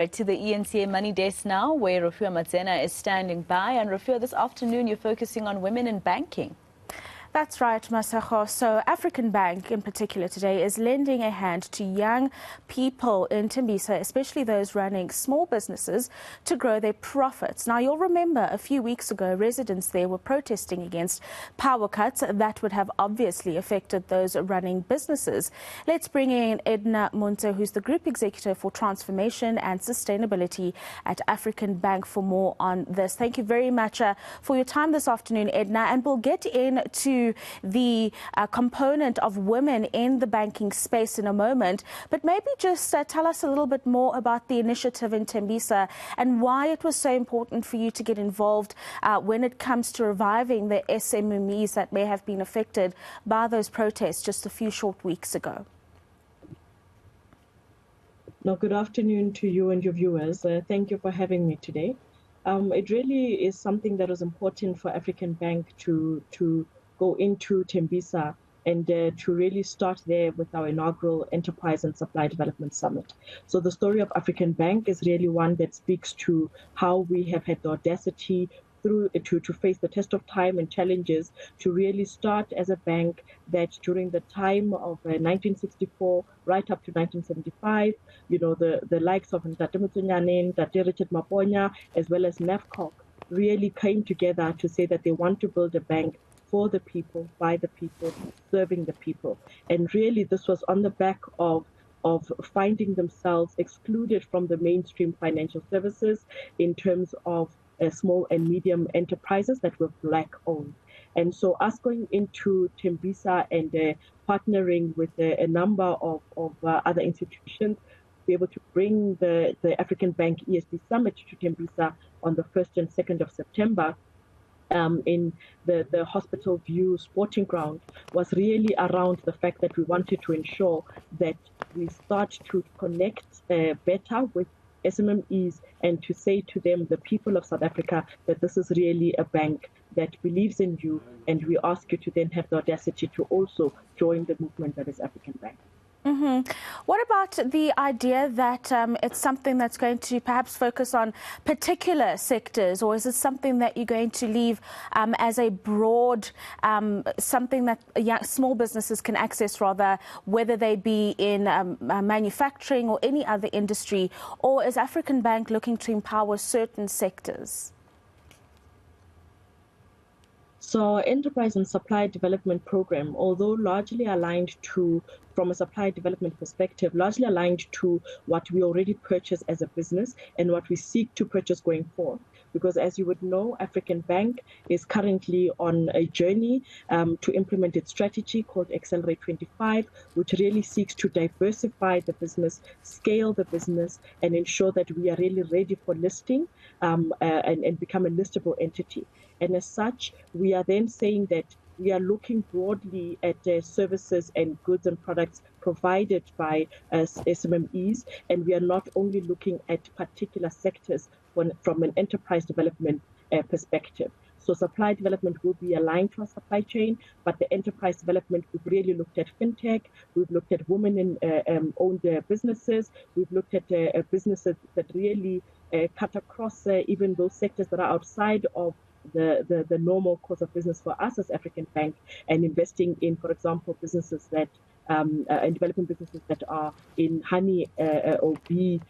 To the eNCA Money Desk now, where Rufio Matzena is standing by. And Rufio, this afternoon you're focusing on women in banking. That's right, Masaho. So African Bank in particular today is lending a hand to young people in Thembisa, especially those running small businesses, to grow their profits. Now, you'll remember a few weeks ago, residents there were protesting against power cuts that would have obviously affected those running businesses. Let's bring in Edna Montse, who's the Group Executive for Transformation and Sustainability at African Bank, for more on this. Thank you very much for your time this afternoon, Edna, and we'll get into the component of women in the banking space in a moment, but maybe just tell us a little bit more about the initiative in Thembisa and why it was so important for you to get involved when it comes to reviving the SMMEs that may have been affected by those protests just a few short weeks ago. No, good afternoon to you and your viewers. Thank you for having me today. It really is something that was important for African Bank to go into Thembisa and to really start there with our inaugural Enterprise and Supply Development Summit. So the story of African Bank is really one that speaks to how we have had the audacity to face the test of time and challenges, to really start as a bank that during the time of 1964 right up to 1975, the likes of Ntate Motsunyane, Ntate Richard Maponya, as well as NAFCOC really came together to say that they want to build a bank for the people, by the people, serving the people. And really this was on the back of finding themselves excluded from the mainstream financial services in terms of small and medium enterprises that were Black owned. And so us going into Thembisa and partnering with a number of other institutions, be able to bring the African Bank ESD Summit to Thembisa on the 1st and 2nd of September, in the Hospital View Sporting Ground, was really around the fact that we wanted to ensure that we start to connect better with SMMEs and to say to them, the people of South Africa, that this is really a bank that believes in you, and we ask you to then have the audacity to also join the movement that is African Bank. What about the idea that it's something that's going to perhaps focus on particular sectors, or is it something that you're going to leave as a broad, something that small businesses can access, rather, whether they be in manufacturing or any other industry, or is African Bank looking to empower certain sectors? So our Enterprise and Supply Development Program, although largely aligned to, from a supply development perspective, largely aligned to what we already purchase as a business and what we seek to purchase going forward. Because as you would know, African Bank is currently on a journey to implement its strategy called Accelerate 25, which really seeks to diversify the business, scale the business, and ensure that we are really ready for listing and become a listable entity. And as such, we are then saying that we are looking broadly at services and goods and products provided by SMMEs, and we are not only looking at particular sectors from an enterprise development perspective. So supply development will be aligned to our supply chain, but the enterprise development, we've really looked at fintech, we've looked at women in owned businesses, we've looked at businesses that really cut across even those sectors that are outside of the normal course of business for us as African Bank, and investing in, for example, businesses that and developing businesses that are in honey or bee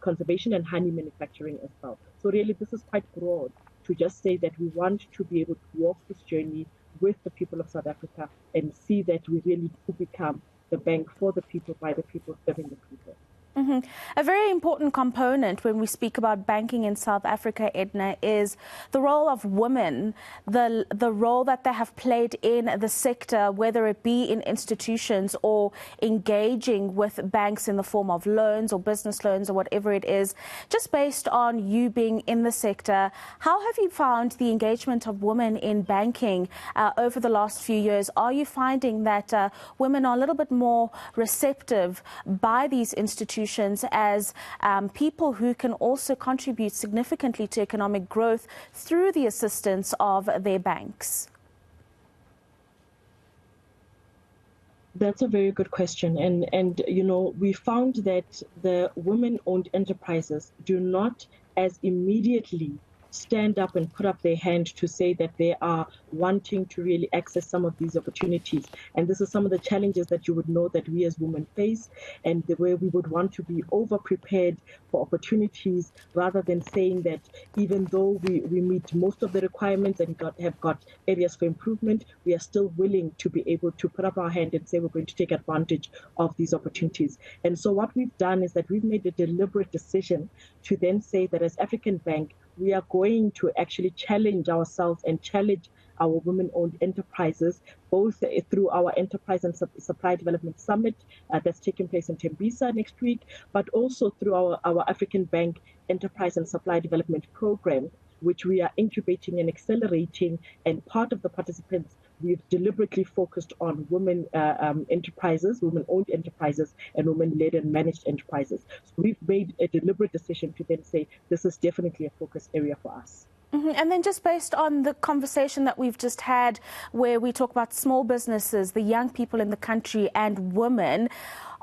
conservation and honey manufacturing as well. So really this is quite broad to just say that we want to be able to walk this journey with the people of South Africa and see that we really do become the bank for the people, by the people, serving the people. A very important component when we speak about banking in South Africa, Edna, is the role of women, the role that they have played in the sector, whether it be in institutions or engaging with banks in the form of loans or business loans or whatever it is. Just based on you being in the sector, how have you found the engagement of women in banking over the last few years? Are you finding that women are a little bit more receptive by these institutions as people who can also contribute significantly to economic growth through the assistance of their banks? That's a very good question. And you know, we found that the women-owned enterprises do not as immediately stand up and put up their hand to say that they are wanting to really access some of these opportunities. And this is some of the challenges that you would know that we as women face, and the way we would want to be over prepared for opportunities, rather than saying that even though we meet most of the requirements and have got areas for improvement, we are still willing to be able to put up our hand and say we're going to take advantage of these opportunities. And so what we've done is that we've made a deliberate decision to then say that as African Bank, we are going to actually challenge ourselves and challenge our women-owned enterprises, both through our Enterprise and Supply Development Summit that's taking place in Thembisa next week, but also through our African Bank Enterprise and Supply Development Program, which we are incubating and accelerating. And part of the participants, we've deliberately focused on women enterprises, women-owned enterprises, and women-led and managed enterprises. So we've made a deliberate decision to then say this is definitely a focus area for us. And then just based on the conversation that we've just had, where we talk about small businesses, the young people in the country and women,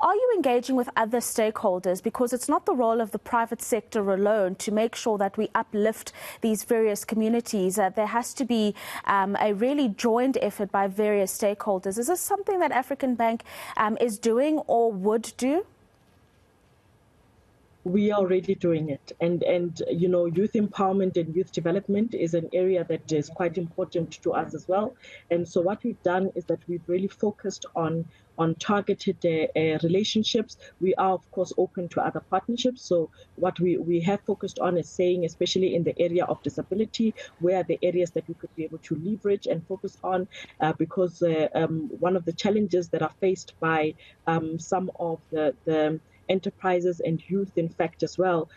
are you engaging with other stakeholders? Because it's not the role of the private sector alone to make sure that we uplift these various communities. There has to be a really joined effort by various stakeholders. Is this something that African Bank is doing or would do? We are already doing it. And you know, youth empowerment and youth development is an area that is quite important to us as well. And so what we've done is that we've really focused on targeted relationships. We are, of course, open to other partnerships. So what we have focused on is saying, especially in the area of disability, where are the areas that we could be able to leverage and focus on, because one of the challenges that are faced by some of the enterprises and youth, in fact, as well,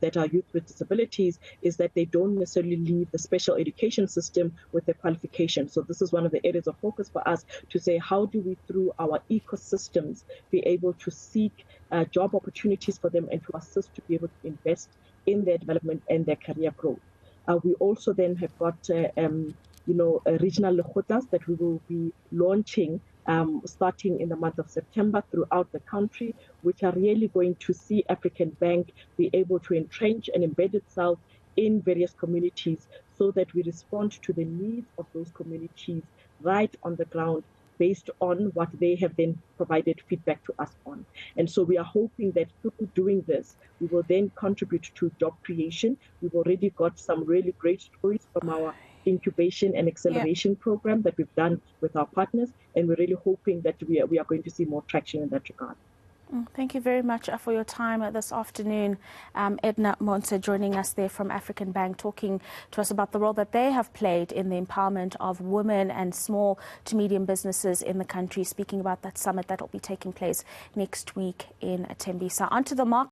that are youth with disabilities, is that they don't necessarily leave the special education system with the qualification. So this is one of the areas of focus for us, to say how do we, through our ecosystems, be able to seek job opportunities for them and to assist to be able to invest in their development and their career growth. We also then have got regional lekgotlas that we will be launching starting in the month of September throughout the country, which are really going to see African Bank be able to entrench and embed itself in various communities, so that we respond to the needs of those communities right on the ground, based on what they have then provided feedback to us on. And so we are hoping that through doing this, we will then contribute to job creation. We've already got some really great stories from our incubation and acceleration program that we've done with our partners, and we're really hoping that we are going to see more traction in that regard. Thank you very much for your time this afternoon. Edna Montse joining us there from African Bank, talking to us about the role that they have played in the empowerment of women and small to medium businesses in the country, speaking about that summit that will be taking place next week in Thembisa. On to the market.